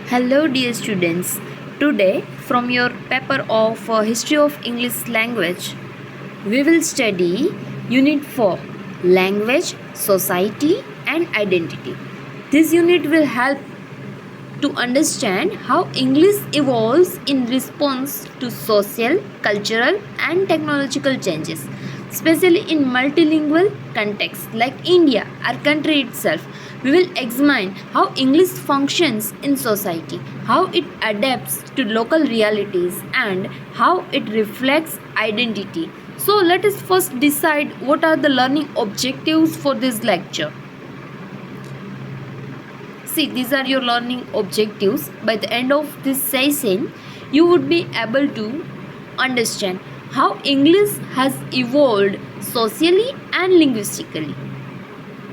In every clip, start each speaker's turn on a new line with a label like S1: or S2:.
S1: Hello, dear students. Today, from your paper of History of English Language, we will study Unit 4 Language, Society, and Identity. This unit will help to understand how English evolves in response to social, cultural, and technological changes, especially in multilingual contexts like India, our country itself. We will examine how English functions in society, how it adapts to local realities, and how it reflects identity. So, let us first decide what are the learning objectives for this lecture. See, these are your learning objectives. By the end of this session, you would be able to understand how English has evolved socially and linguistically,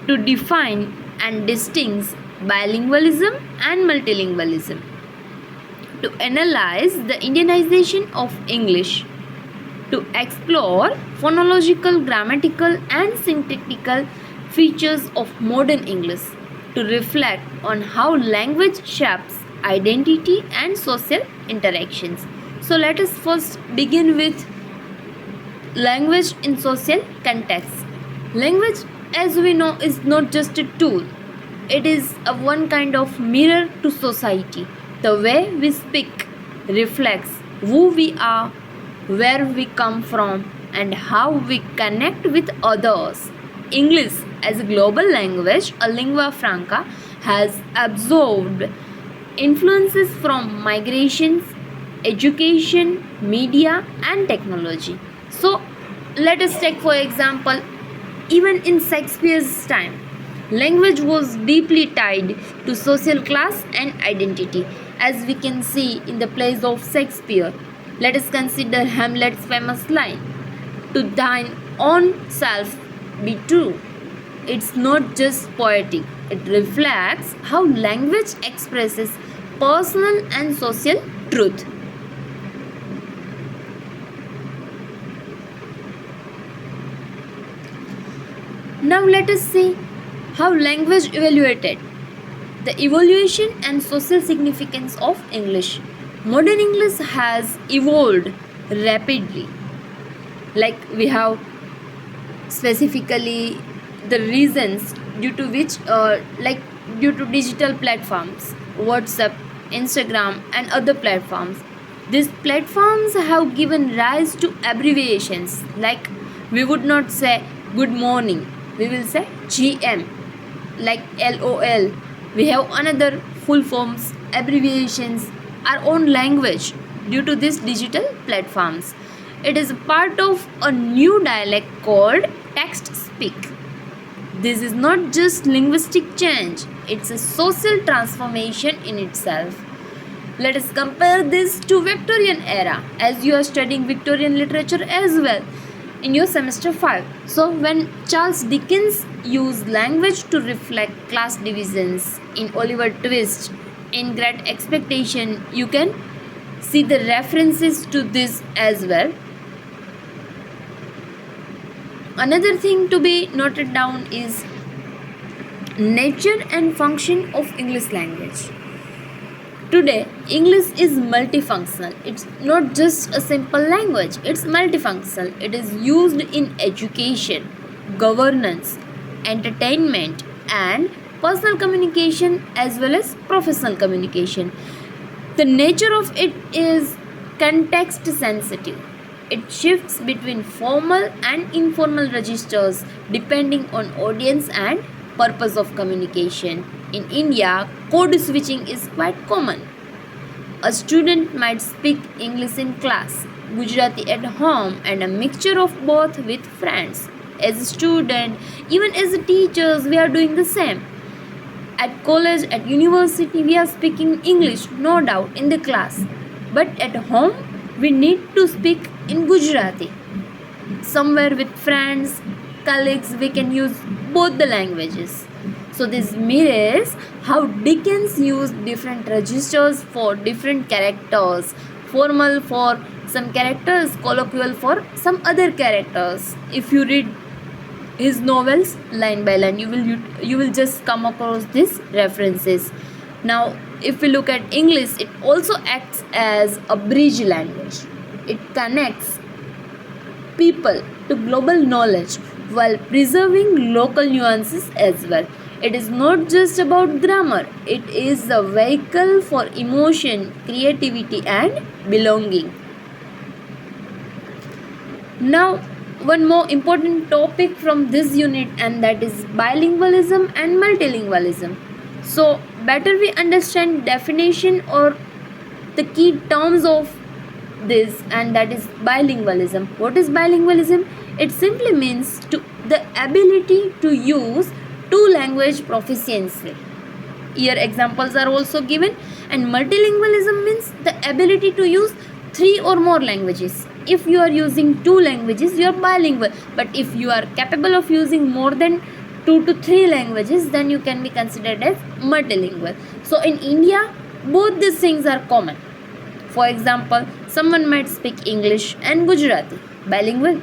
S1: to define and distinguish bilingualism and multilingualism, to analyze the Indianization of English, to explore phonological, grammatical, and syntactical features of modern English, to reflect on how language shapes identity and social interactions. So, let us first begin with language in social context. Language, as we know, is not just a tool, it is a one kind of mirror to society. The way we speak reflects who we are, where we come from, and how we connect with others. English, as a global language, a lingua franca, has absorbed influences from migrations, education, media, and technology. So, let us take for example, even in Shakespeare's time, language was deeply tied to social class and identity, as we can see in the plays of Shakespeare. Let us consider Hamlet's famous line, "To thine own self be true." It's not just poetic, it reflects how language expresses personal and social truth. Now let us see how language evaluated the evolution and social significance of English. Modern English has evolved rapidly. Like we have specifically the reasons due to which, due to digital platforms, WhatsApp, Instagram, and other platforms. These platforms have given rise to abbreviations, like we would not say good morning, we will say GM, like LOL. We have another full forms, abbreviations, our own language due to these digital platforms. It is a part of a new dialect called text speak. This is not just linguistic change, it's a social transformation in itself. Let us compare this to Victorian era, as you are studying Victorian literature as well in your semester 5. So when Charles Dickens used language to reflect class divisions in Oliver Twist, in Great Expectation, you can see the references to this as well. Another thing to be noted down is nature and function of English language. Today, English is multifunctional. It's not just a simple language, it's multifunctional. It is used in education, governance, entertainment, and personal communication as well as professional communication. The nature of it is context sensitive. It shifts between formal and informal registers depending on audience and purpose of communication. In India, code switching is quite common. A student might speak English in class, Gujarati at home, and a mixture of both with friends. As a student, even as a teachers, we are doing the same. At college, at university, we are speaking English, no doubt, in the class. But at home, we need to speak in Gujarati. Somewhere with friends, colleagues, we can use both the languages. So this mirrors how Dickens used different registers for different characters, formal for some characters, colloquial for some other characters. If you read his novels line by line, you will just come across these references. Now If we look at English, it also acts as a bridge language. It connects people to global knowledge while preserving local nuances as well. It is not just about grammar, it is a vehicle for emotion, creativity, and belonging. Now, one more important topic from this unit, and that is bilingualism and multilingualism. So, better we understand definition or the key terms of this, and that is bilingualism. What is bilingualism? It simply means to the ability to use two language proficiently. Here examples are also given. And multilingualism means the ability to use three or more languages. If you are using two languages, you are bilingual, but if you are capable of using more than 2 to 3 languages, then you can be considered as multilingual. So in India, both these things are common. For example, someone might speak English and Gujarati, bilingual.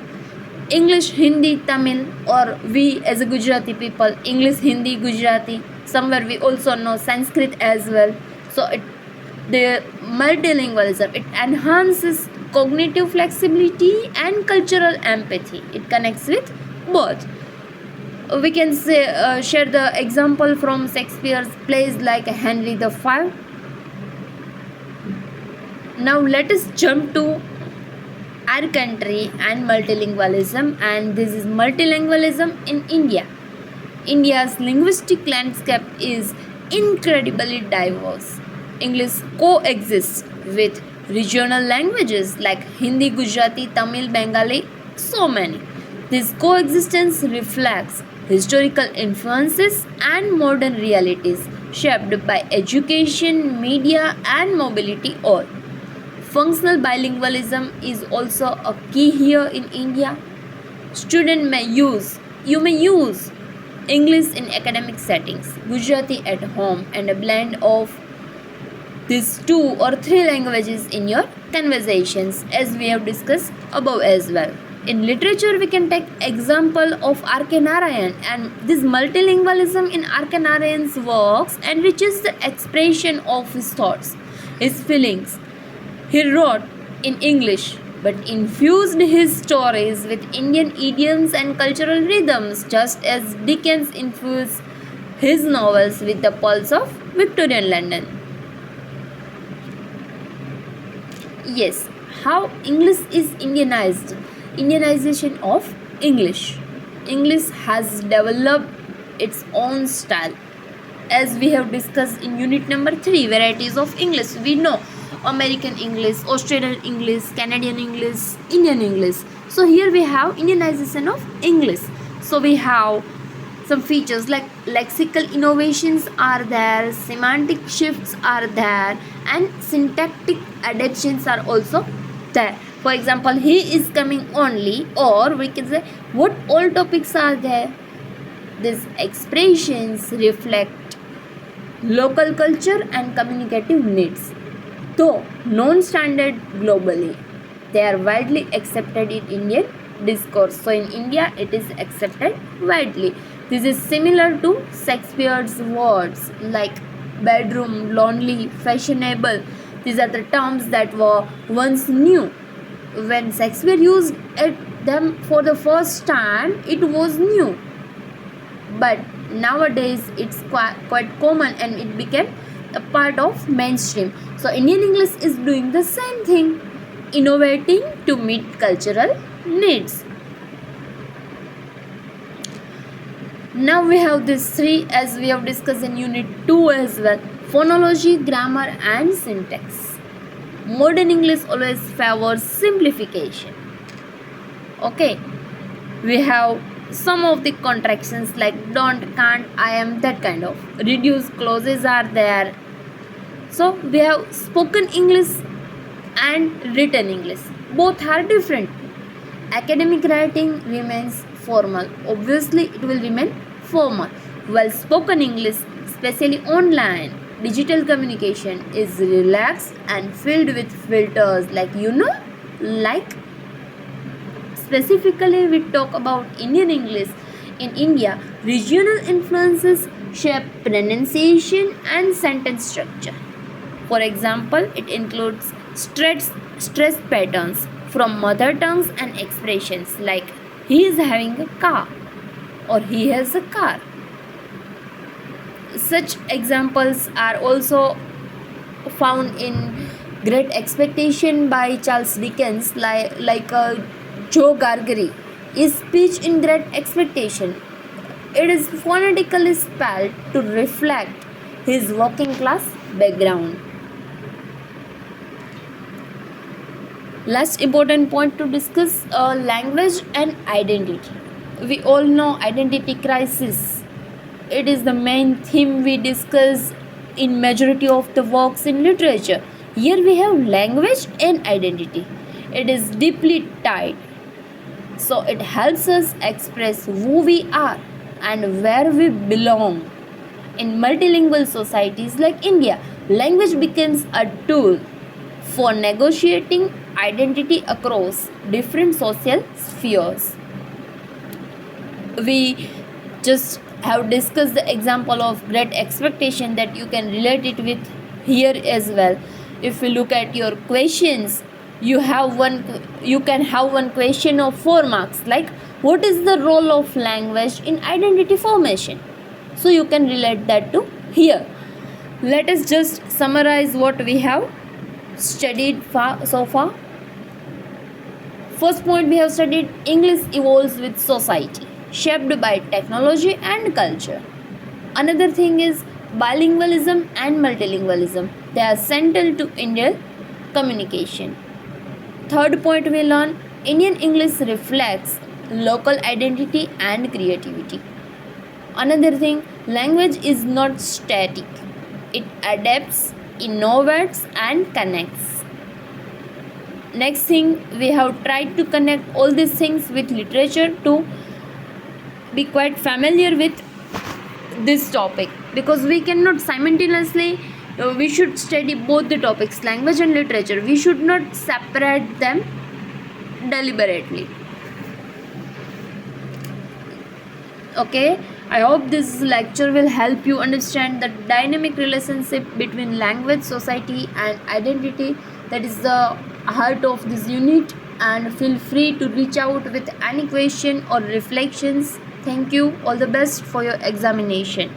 S1: English, Hindi, Tamil, or we as a Gujarati people, English, Hindi, Gujarati. Somewhere we also know Sanskrit as well. So the multilingualism, it enhances cognitive flexibility and cultural empathy. It connects with both. We can say share the example from Shakespeare's plays like Henry V. Now let us jump to our country and multilingualism, and this is multilingualism in India. India's linguistic landscape is incredibly diverse. English coexists with regional languages like Hindi, Gujarati, Tamil, Bengali, so many. This coexistence reflects historical influences and modern realities shaped by education, media, and mobility all. Functional bilingualism is also a key here in India. You may use English in academic settings, Gujarati at home, and a blend of these 2 or 3 languages in your conversations, as we have discussed above as well. In literature, we can take example of R.K. Narayan, and this multilingualism in R.K. Narayan's works enriches the expression of his thoughts, his feelings. He wrote in English but infused his stories with Indian idioms and cultural rhythms, just as Dickens infused his novels with the pulse of Victorian London. Yes, how English is Indianized. Indianization of English. English has developed its own style. As we have discussed in unit number 3, varieties of English. We know American English, Australian English, Canadian English, Indian English. So here we have Indianization of English. So we have some features like lexical innovations are there, semantic shifts are there, and syntactic adaptations are also there. For example, he is coming only, or we can say what all topics are there. These expressions reflect local culture and communicative needs. Though non-standard globally, they are widely accepted in Indian discourse. So in India, it is accepted widely. This is similar to Shakespeare's words like bedroom, lonely, fashionable. These are the terms that were once new. When Shakespeare used them for the first time, it was new. But nowadays, it's quite common and it became a part of mainstream. So Indian English is doing the same thing, innovating to meet cultural needs. Now we have these 3 as we have discussed in unit 2 as well: phonology, grammar, and syntax. Modern English always favors simplification. Okay, we have some of the contractions like don't, can't, I am, that kind of. Reduced clauses are there. So we have spoken English and written English. Both are different. Academic writing remains formal. Obviously, it will remain formal. While spoken English, especially online, digital communication is relaxed and filled with filters like specifically we talk about Indian English. In India, regional influences shape pronunciation and sentence structure. For example, it includes stress patterns from mother tongues and expressions like he is having a car or he has a car. Such examples are also found in Great Expectation by Charles Dickens, Joe Gargery is speech in Great Expectation. It is phonetically spelled to reflect his working class background. Last important point to discuss, language and identity. We all know identity crisis. It is the main theme we discuss in majority of the works in literature. Here we have language and identity. It is deeply tied. So it helps us express who we are and where we belong. In multilingual societies like India, language becomes a tool for negotiating identity across different social spheres. We just have discussed the example of Great Expectation that you can relate it with here as well. If we look at your questions, you can have one question of 4 marks like what is the role of language in identity formation. So you can relate that to here. Let us just summarize what we have studied so far. First point, we have studied English evolves with society, shaped by technology and culture. Another thing is bilingualism and multilingualism. They are central to Indian communication. Third point, we learn Indian English reflects local identity and creativity. Another thing, language is not static. It adapts, innovates and connects. Next thing, we have tried to connect all these things with literature to be quite familiar with this topic, because we cannot simultaneously we should study both the topics, language and literature. We should not separate them deliberately. Okay, I hope this lecture will help you understand the dynamic relationship between language, society and identity. That is the heart of this unit, and feel free to reach out with any question or reflections. Thank you. All the best for your examination.